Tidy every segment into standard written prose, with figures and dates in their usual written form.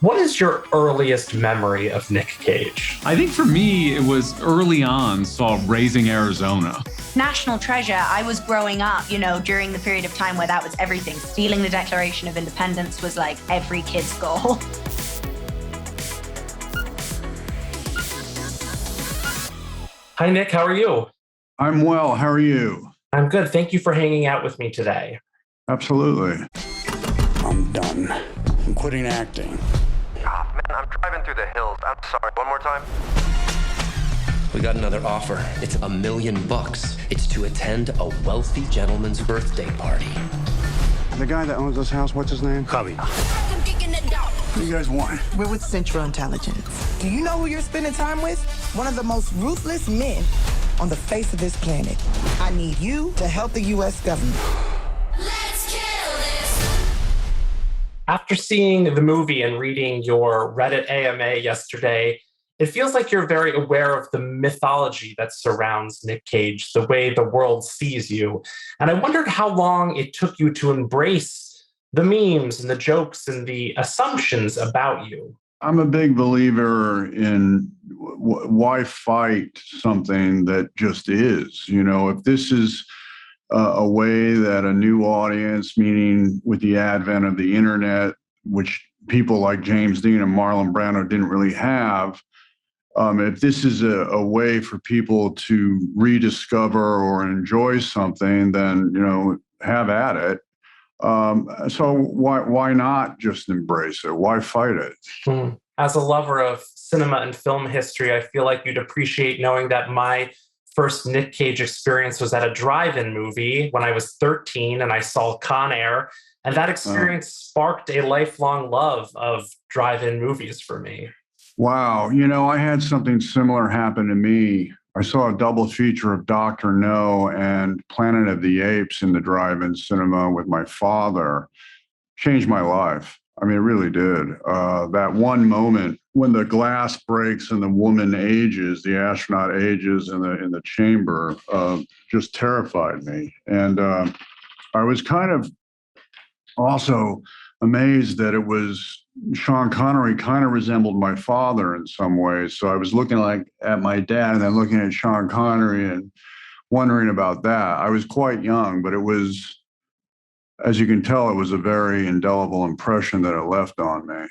What is your earliest memory of Nick Cage? I think for me, it was early on, saw Raising Arizona. National treasure. I was growing up, during the period of time where that was everything. Stealing the Declaration of Independence was like every kid's goal. Hi, Nick. How are you? I'm well. How are you? I'm good. Thank you for hanging out with me today. Absolutely. I'm done. I'm quitting acting. Man, I'm driving through the hills. I'm sorry. One more time. We got another offer. It's $1 million. It's to attend a wealthy gentleman's birthday party. The guy that owns this house, what's his name? Cubby. What do you guys want? We're with Central Intelligence. Do you know who you're spending time with? One of the most ruthless men on the face of this planet. I need you to help the U.S. government. Let's kill this. After seeing the movie and reading your Reddit AMA yesterday, it feels like you're very aware of the mythology that surrounds Nick Cage, the way the world sees you. And I wondered how long it took you to embrace the memes and the jokes and the assumptions about you. I'm a big believer in why fight something that just is. If this is a way that a new audience, meaning with the advent of the internet, which people like James Dean and Marlon Brando didn't really have, if this is a way for people to rediscover or enjoy something, then, have at it. So why not just embrace it? Why fight it? As a lover of cinema and film history, I feel like you'd appreciate knowing that my first Nick Cage experience was at a drive-in movie when I was 13 and I saw Con Air. And that experience sparked a lifelong love of drive-in movies for me. Wow. I had something similar happen to me. I saw a double feature of Dr. No and Planet of the Apes in the drive-in cinema with my father. Changed my life. I mean, it really did. That one moment when the glass breaks and the woman ages, the astronaut ages in the chamber, just terrified me. And I was kind of also amazed that it was Sean Connery kind of resembled my father in some ways. So I was looking at my dad and then looking at Sean Connery and wondering about that. I was quite young, but it was, as you can tell, it was a very indelible impression that it left on me.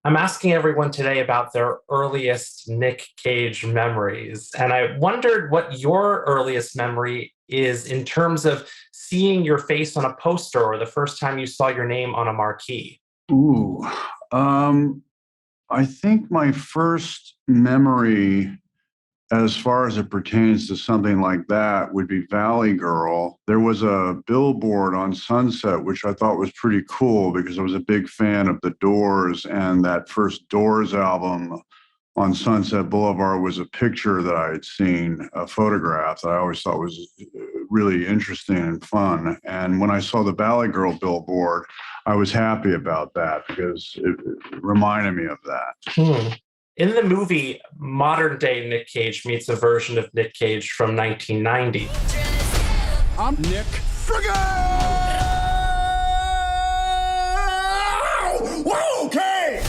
I'm asking everyone today about their earliest Nick Cage memories. And I wondered what your earliest memory is in terms of seeing your face on a poster or the first time you saw your name on a marquee. Ooh, I think my first memory, as far as it pertains to something like that, would be Valley Girl. There was a billboard on Sunset, which I thought was pretty cool because I was a big fan of the Doors, and that first Doors album on Sunset Boulevard was a picture that I had seen, a photograph that I always thought was really interesting and fun. And when I saw the Valley Girl billboard, I was happy about that because it reminded me of that. In the movie, modern day Nick Cage meets a version of Nick Cage from 1990. I'm Nick Friggin! Whoa, okay!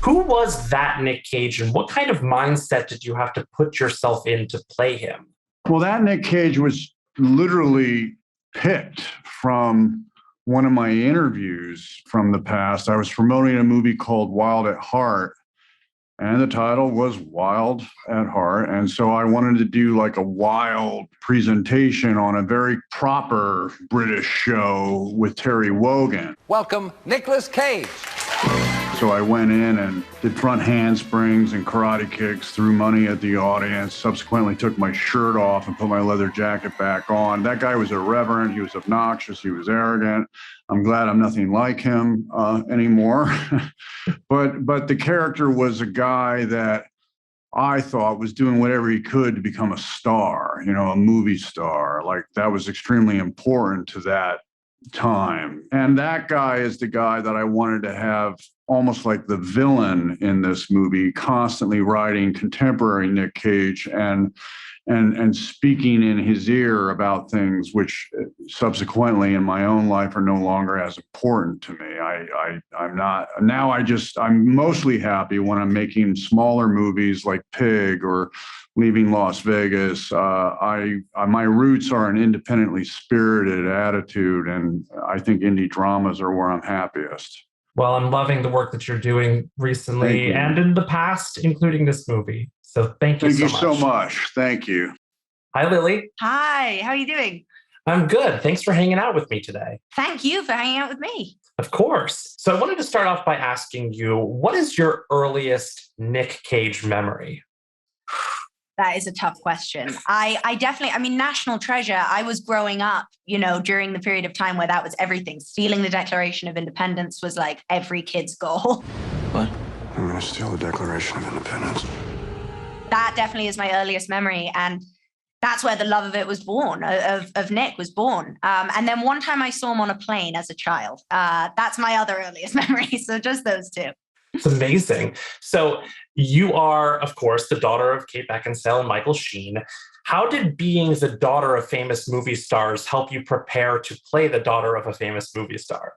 Who was that Nick Cage and what kind of mindset did you have to put yourself in to play him? Well, that Nick Cage was literally picked from one of my interviews from the past. I was promoting a movie called Wild at Heart, and the title was Wild at Heart. And so I wanted to do like a wild presentation on a very proper British show with Terry Wogan. Welcome, Nicolas Cage. So I went in and did front handsprings and karate kicks, threw money at the audience, subsequently took my shirt off and put my leather jacket back on. That guy was irreverent. He was obnoxious. He was arrogant. I'm glad I'm nothing like him anymore. But the character was a guy that I thought was doing whatever he could to become a star, a movie star. Like that was extremely important to that time. And that guy is the guy that I wanted to have almost like the villain in this movie, constantly writing contemporary Nick Cage and speaking in his ear about things which subsequently in my own life are no longer as important to me. I'm not now. I'm mostly happy when I'm making smaller movies like Pig or Leaving Las Vegas. My roots are an independently spirited attitude, and I think indie dramas are where I'm happiest. Well, I'm loving the work that you're doing recently and in the past, including this movie. So thank you so much. Thank you so much. Thank you. Hi, Lily. Hi, how are you doing? I'm good. Thanks for hanging out with me today. Thank you for hanging out with me. Of course. So I wanted to start off by asking you, what is your earliest Nick Cage memory? That is a tough question. I definitely, National Treasure, I was growing up, during the period of time where that was everything. Stealing the Declaration of Independence was like every kid's goal. What? I'm going to steal the Declaration of Independence. That definitely is my earliest memory. And that's where the love of it was born, of Nick was born. And then one time I saw him on a plane as a child. That's my other earliest memory. So just those two. It's amazing. So you are, of course, the daughter of Kate Beckinsale and Michael Sheen. How did being the daughter of famous movie stars help you prepare to play the daughter of a famous movie star?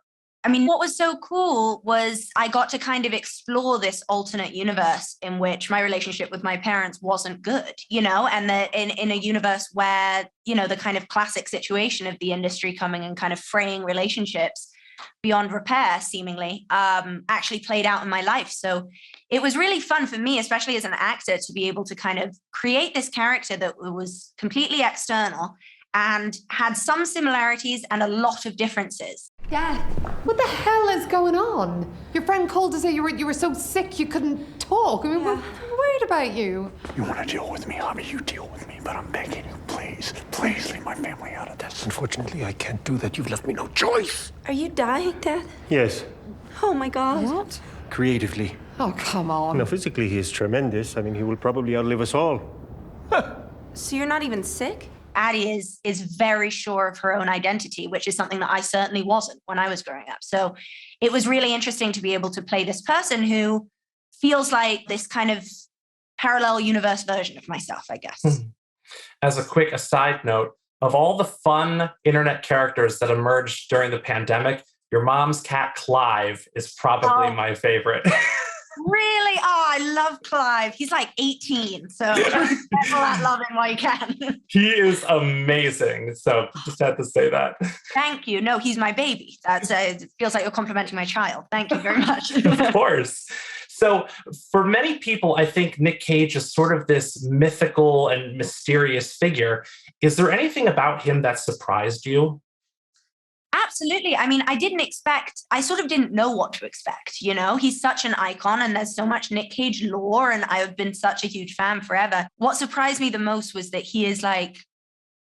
What was so cool was I got to kind of explore this alternate universe in which my relationship with my parents wasn't good, and that in a universe where, the kind of classic situation of the industry coming and kind of fraying relationships beyond repair, seemingly, actually played out in my life. So it was really fun for me, especially as an actor, to be able to kind of create this character that was completely external and had some similarities and a lot of differences. Dad, what the hell is going on? Your friend called to say you were so sick you couldn't talk. We're worried about you. You want to deal with me, Javi? You deal with me, but I'm begging you, please leave my family out of this. Unfortunately, I can't do that. You've left me no choice. Are you dying, Dad? Yes. Oh my God. What? Creatively. Oh, come on. No, physically he is tremendous. He will probably outlive us all. So you're not even sick? Addie is very sure of her own identity, which is something that I certainly wasn't when I was growing up. So it was really interesting to be able to play this person who feels like this kind of parallel universe version of myself, I guess. As a quick aside note, of all the fun internet characters that emerged during the pandemic, your mom's cat Clive is probably my favorite. Really? Oh, I love Clive. He's like 18, so love him while you can. He is amazing. So just had to say that. Thank you. No, he's my baby. It feels like you're complimenting my child. Thank you very much. Of course. So for many people, I think Nick Cage is sort of this mythical and mysterious figure. Is there anything about him that surprised you? Absolutely. I sort of didn't know what to expect, He's such an icon and there's so much Nick Cage lore and I've been such a huge fan forever. What surprised me the most was that he is like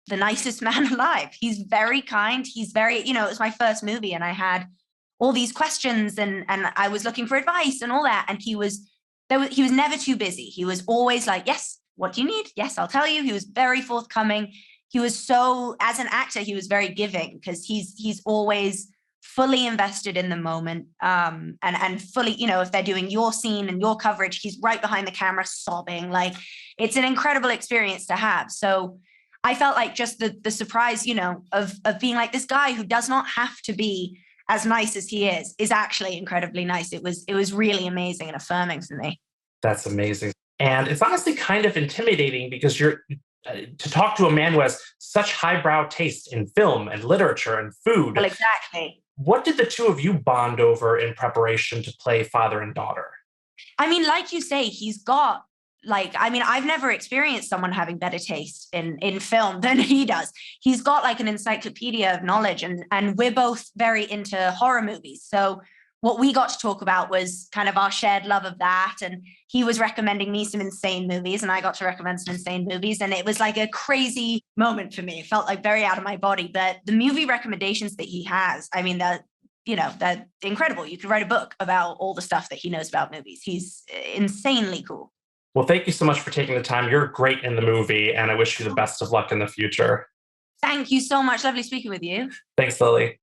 the nicest man alive. He's very kind. He's very, it was my first movie and I had all these questions and I was looking for advice and all that. And he was never too busy. He was always like, yes, what do you need? Yes, I'll tell you. He was very forthcoming. He was so, as an actor, he was very giving because he's always fully invested in the moment and fully, if they're doing your scene and your coverage, he's right behind the camera sobbing. Like, it's an incredible experience to have. So I felt like just the surprise, of being like this guy who does not have to be as nice as he is actually incredibly nice. It was really amazing and affirming for me. That's amazing. And it's honestly kind of intimidating because to talk to a man who has such highbrow taste in film and literature and food. Well, exactly. What did the two of you bond over in preparation to play father and daughter? Like you say, he's got I've never experienced someone having better taste in film than he does. He's got like an encyclopedia of knowledge and we're both very into horror movies. So what we got to talk about was kind of our shared love of that. And he was recommending me some insane movies and I got to recommend some insane movies. And it was like a crazy moment for me. It felt like very out of my body. But the movie recommendations that he has, they're incredible. You could write a book about all the stuff that he knows about movies. He's insanely cool. Well, thank you so much for taking the time. You're great in the movie and I wish you the best of luck in the future. Thank you so much. Lovely speaking with you. Thanks, Lily.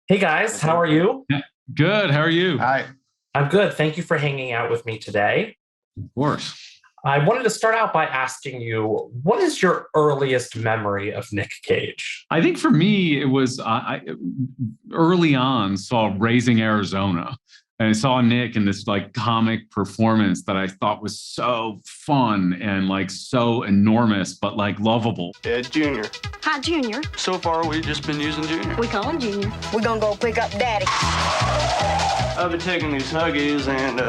Hey guys, how are you? Yeah. Good. How are you? Hi. I'm good. Thank you for hanging out with me today. Of course. I wanted to start out by asking you, what is your earliest memory of Nick Cage? I think for me, it was I early on saw Raising Arizona. And I saw Nick in this like comic performance that I thought was so fun and like so enormous, but like lovable. Ed Jr. Hi, Junior. So far, we've just been using Junior. We call him Junior. We're gonna go pick up Daddy. I've been taking these Huggies and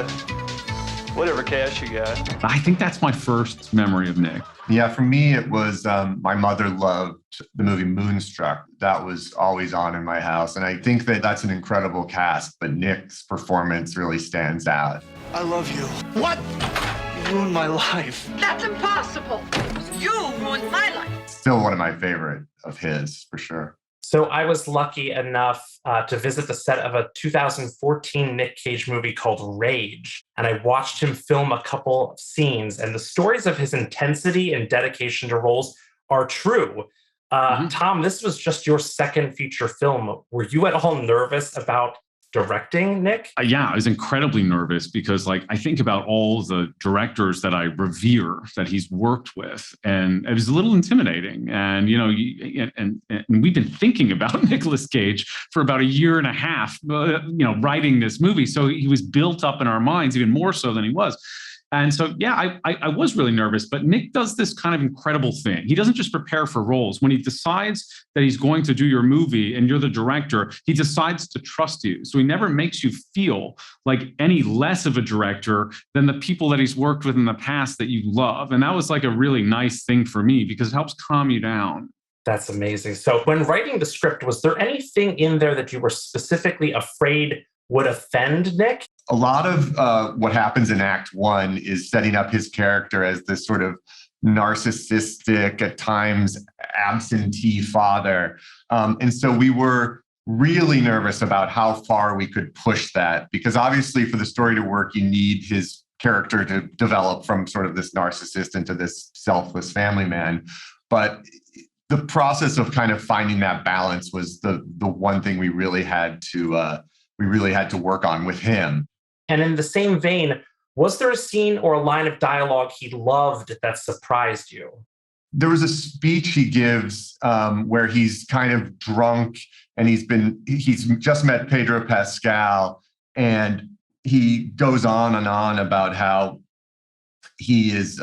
whatever cash you got. I think that's my first memory of Nick. Yeah, for me, it was my mother loved the movie Moonstruck. That was always on in my house. And I think that that's an incredible cast, but Nick's performance really stands out. I love you. What? You ruined my life. That's impossible. You ruined my life. Still one of my favorite of his, for sure. So I was lucky enough to visit the set of a 2014 Nick Cage movie called Rage. And I watched him film a couple of scenes, and the stories of his intensity and dedication to roles are true. Tom, this was just your second feature film. Were you at all nervous about directing Nick? Yeah, I was incredibly nervous because like I think about all the directors that I revere that he's worked with, and it was a little intimidating. And you know, and we've been thinking about Nicolas Cage for about a year and a half, writing this movie. So he was built up in our minds even more so than he was. And so, yeah, I was really nervous, but Nick does this kind of incredible thing. He doesn't just prepare for roles. When he decides that he's going to do your movie and you're the director, he decides to trust you. So he never makes you feel like any less of a director than the people that he's worked with in the past that you love. And that was like a really nice thing for me because it helps calm you down. That's amazing. So when writing the script, was there anything in there that you were specifically afraid would offend Nick? A lot of what happens in Act One is setting up his character as this sort of narcissistic, at times absentee father. And so we were really nervous about how far we could push that, because obviously for the story to work, you need his character to develop from sort of this narcissist into this selfless family man. But the process of kind of finding that balance was the one thing we really had to work on with him. And in the same vein, was there a scene or a line of dialogue he loved that surprised you? There was a speech he gives where he's kind of drunk and he's just met Pedro Pascal, and he goes on and on about how he is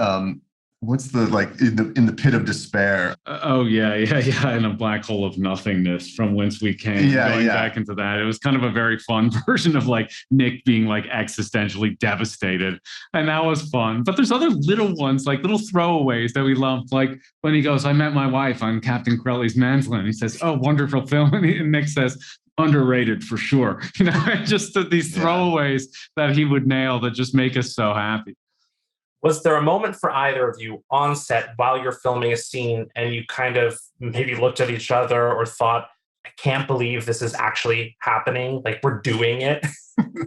what's the in the pit of despair. In a black hole of nothingness from whence we came. Going back into that, it was kind of a very fun version of like Nick being like existentially devastated, and that was fun. But there's other little ones, like little throwaways that we loved, like when he goes, "I met my wife on Captain Corelli's Mandolin." He says, "Oh, wonderful film," and Nick says, "Underrated for sure." You know, just these throwaways that he would nail that just make us so happy. Was there a moment for either of you on set while you're filming a scene and you kind of maybe looked at each other or thought, I can't believe this is actually happening, like we're doing it?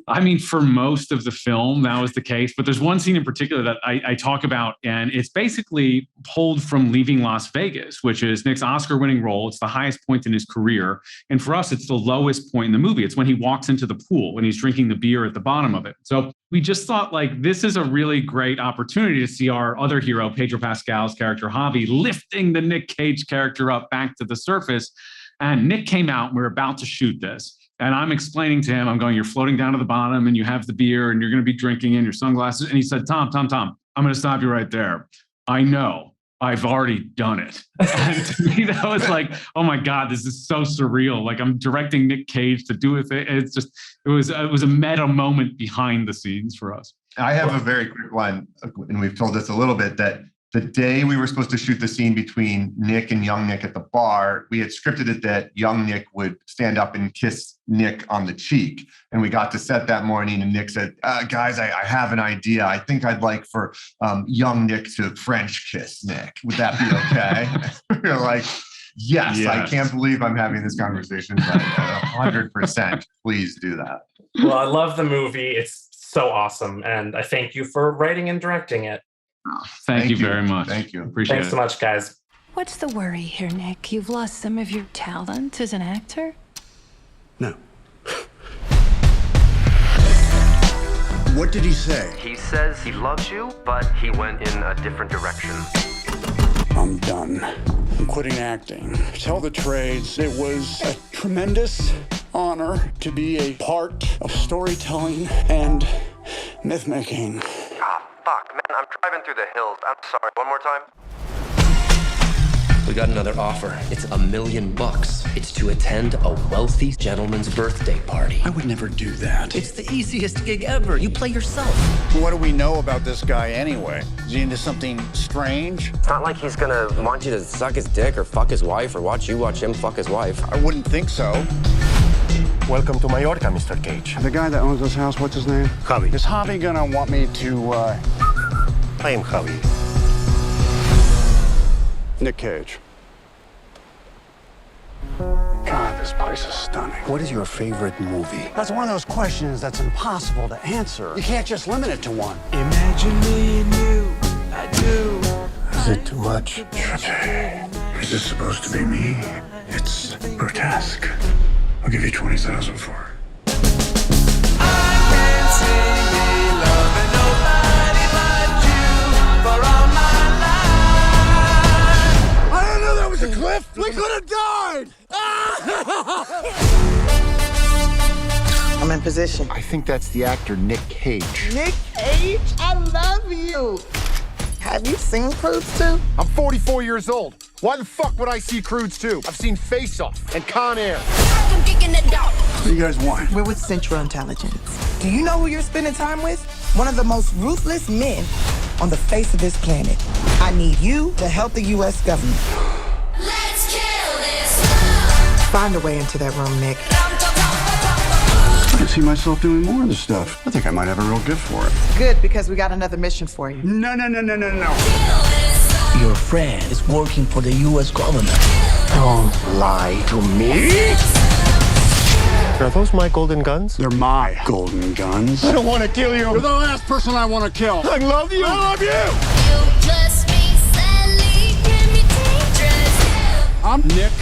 I mean, for most of the film, that was the case. But there's one scene in particular that I talk about, and it's basically pulled from Leaving Las Vegas, which is Nick's Oscar-winning role. It's the highest point in his career. And for us, it's the lowest point in the movie. It's when he walks into the pool, when he's drinking the beer at the bottom of it. So we just thought, like, this is a really great opportunity to see our other hero, Pedro Pascal's character, Javi, lifting the Nick Cage character up back to the surface. And Nick came out, and we were about to shoot this. And I'm explaining to him, I'm going, you're floating down to the bottom and you have the beer and you're going to be drinking in your sunglasses. And he said, Tom, I'm going to stop you right there. I know, I've already done it. And to me, that was like, oh my God, this is so surreal. Like I'm directing Nick Cage to do it. It's just, it was a meta moment behind the scenes for us. I have a very quick one, and we've told this a little bit, that the day we were supposed to shoot the scene between Nick and young Nick at the bar, we had scripted it that young Nick would stand up and kiss Nick on the cheek. And we got to set that morning and Nick said, guys, I have an idea. I think I'd like for young Nick to French kiss Nick. Would that be okay? We were like, yes, I can't believe I'm having this conversation, but 100%, please do that. Well, I love the movie. It's so awesome. And I thank you for writing and directing it. Thank you very much. Thank you. Appreciate it. Thanks so much, guys. What's the worry here, Nick? You've lost some of your talent as an actor? No. What did he say? He says he loves you, but he went in a different direction. I'm done. I'm quitting acting. Tell the trades, it was a tremendous honor to be a part of storytelling and myth-making. Ah, fuck, man, I'm driving through the hills. I'm sorry. One more time. We got another offer. It's $1 million. It's to attend a wealthy gentleman's birthday party. I would never do that. It's the easiest gig ever. You play yourself. What do we know about this guy anyway? Is he into something strange? It's not like he's gonna want you to suck his dick or fuck his wife or watch you watch him fuck his wife. I wouldn't think so. Welcome to Mallorca, Mr. Cage. The guy that owns this house, what's his name? Javi. Is Javi gonna want me to, I am Javi. Nick Cage. God, this place is stunning. What is your favorite movie? That's one of those questions that's impossible to answer. You can't just limit it to one. Imagine me and you, I do. Is it too much? Is this supposed to be me? It's grotesque. I'll give you 20,000 for it. A cliff? We could have died! I'm in position. I think that's the actor Nick Cage. Nick Cage, I love you. Have you seen Crudes 2? I'm 44 years old. Why the fuck would I see Crudes 2? I've seen Face Off and Con Air. What do you guys want? We're with Central Intelligence. Do you know who you're spending time with? One of the most ruthless men on the face of this planet. I need you to help the U.S. government. Let's kill this. Find a way into that room, Nick. I can see myself doing more of this stuff. I think I might have a real gift for it. Good, because we got another mission for you. No. Your friend is working for the U.S. government. Don't lie to me. Are those my golden guns? They're my golden guns. I don't want to kill you. You're the last person I want to kill. I love you. I love you. You plus me, sadly, can be dangerous. I'm Nick